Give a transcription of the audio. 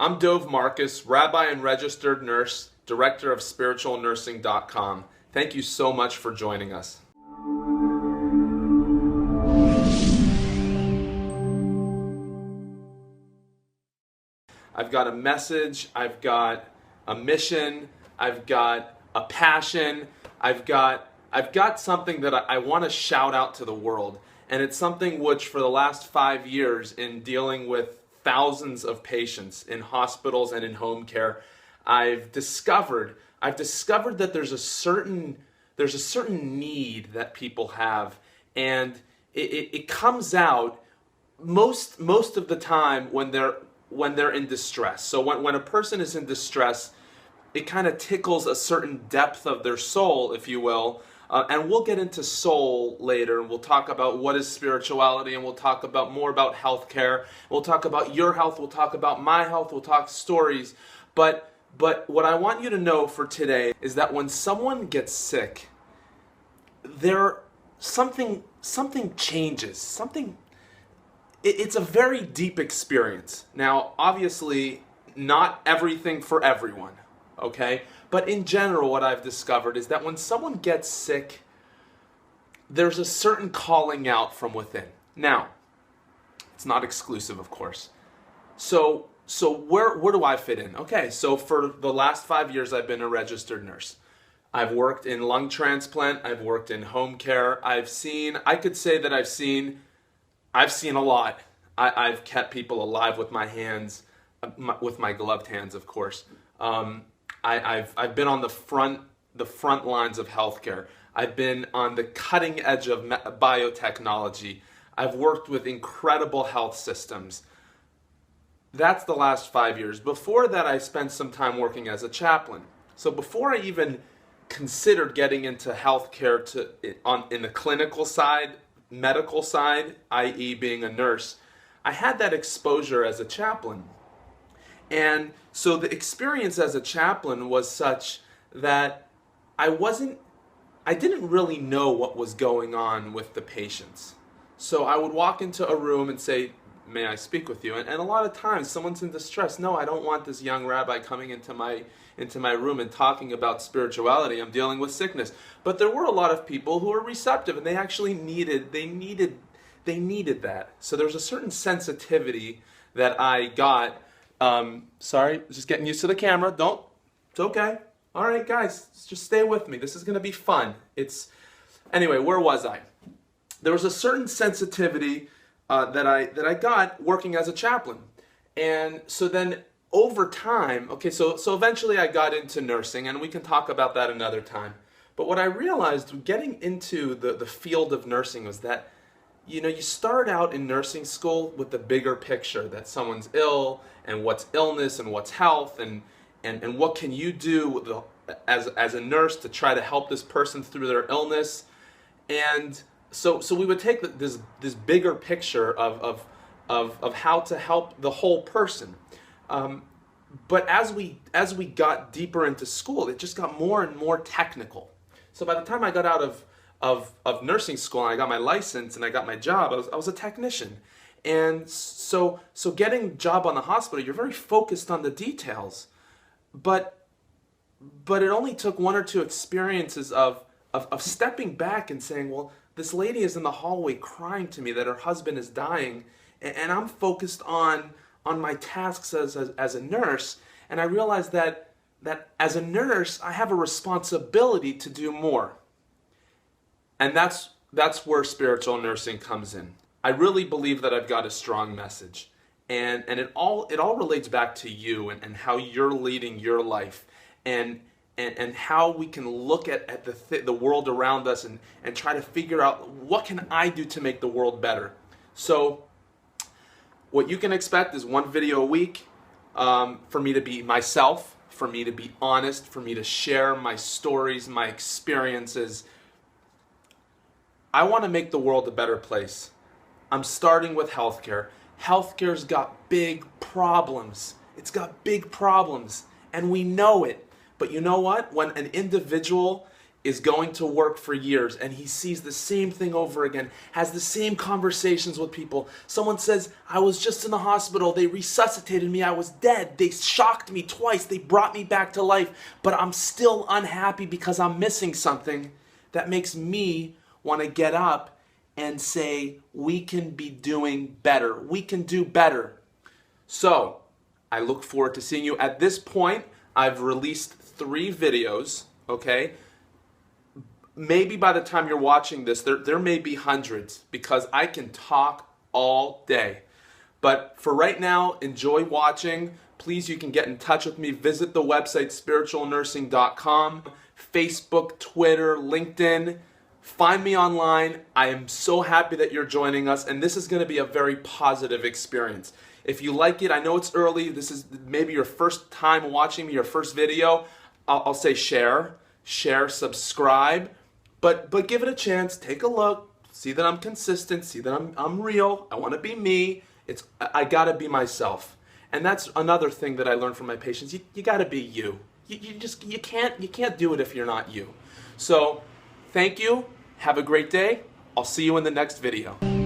I'm Dov Marcus, Rabbi and Registered Nurse, Director of SpiritualNursing.com. Thank you so much for joining us. I've got a message, I've got a mission, I've got a passion, I've got something that I want to shout out to the world. And it's something which for the last 5 years in dealing with thousands of patients in hospitals and in home care, I've discovered that there's a certain need that people have, and it comes out most of the time when they're in distress. So when a person is in distress, it kind of tickles a certain depth of their soul, if you will. And we'll get into soul later, and we'll talk about what is spirituality, and we'll talk about more about healthcare. We'll talk about your health, we'll talk about my health, we'll talk stories. But what I want you to know for today is that when someone gets sick, something changes. It's a very deep experience. Now, obviously, not everything for everyone, okay? But in general, what I've discovered is that when someone gets sick, there's a certain calling out from within. Now, it's not exclusive, of course. So where do I fit in? Okay, so for the last 5 years, I've been a registered nurse. I've worked in lung transplant. I've worked in home care. I could say that I've seen a lot. I've kept people alive with my hands, with my gloved hands, of course. I've been on the front lines of healthcare. I've been on the cutting edge of biotechnology. I've worked with incredible health systems. That's the last 5 years. Before that, I spent some time working as a chaplain. So before I even considered getting into healthcare in the clinical side, medical side, i.e. being a nurse, I had that exposure as a chaplain. And so the experience as a chaplain was such that I didn't really know what was going on with the patients. So I would walk into a room and say, "May I speak with you?" And a lot of times someone's in distress. No, I don't want this young rabbi coming into my room and talking about spirituality. I'm dealing with sickness. But there were a lot of people who were receptive, and they actually needed that. So there's a certain sensitivity that I got. Sorry, just getting used to the camera. It's okay. All right, guys, just stay with me. This is going to be fun. Anyway, where was I? There was a certain sensitivity that I got working as a chaplain. And so then over time, okay, so eventually I got into nursing, and we can talk about that another time. But what I realized getting into the field of nursing was that, you start out in nursing school with the bigger picture that someone's ill, and what's illness, and what's health, and what can you do as a nurse to try to help this person through their illness. And so we would take this bigger picture of how to help the whole person. But as we got deeper into school, it just got more and more technical. So by the time I got out of nursing school and I got my license and I got my job, I was a technician. And so getting a job on the hospital, you're very focused on the details. But it only took 1 or 2 experiences of stepping back and saying, well, this lady is in the hallway crying to me that her husband is dying, and I'm focused on my tasks as a nurse, and I realized that as a nurse, I have a responsibility to do more. And that's where spiritual nursing comes in. I really believe that I've got a strong message. And it all relates back to you and how you're leading your life, and how we can look at the world around us and try to figure out, what can I do to make the world better? So what you can expect is 1 video a week, for me to be myself, for me to be honest, for me to share my stories, my experiences. I want to make the world a better place. I'm starting with healthcare. Healthcare's got big problems. It's got big problems, and we know it. But you know what? When an individual is going to work for years and he sees the same thing over again, has the same conversations with people. Someone says, I was just in the hospital, they resuscitated me, I was dead, they shocked me twice, they brought me back to life, but I'm still unhappy because I'm missing something. That makes me want to get up and say, we can be doing better. We can do better. So, I look forward to seeing you. At this point, I've released 3 videos, okay? Maybe by the time you're watching this, there may be hundreds because I can talk all day. But for right now, enjoy watching. Please, you can get in touch with me. Visit the website spiritualnursing.com, Facebook, Twitter, LinkedIn. Find me online. I am so happy that you're joining us, and this is going to be a very positive experience. If you like it, I know it's early. This is maybe your first time watching me, your first video. I'll say share, subscribe. But give it a chance, take a look, see that I'm consistent, see that I'm real, I want to be me, I got to be myself. And that's another thing that I learned from my patients, you got to be you. You can't do it if you're not you. So, thank you, have a great day, I'll see you in the next video.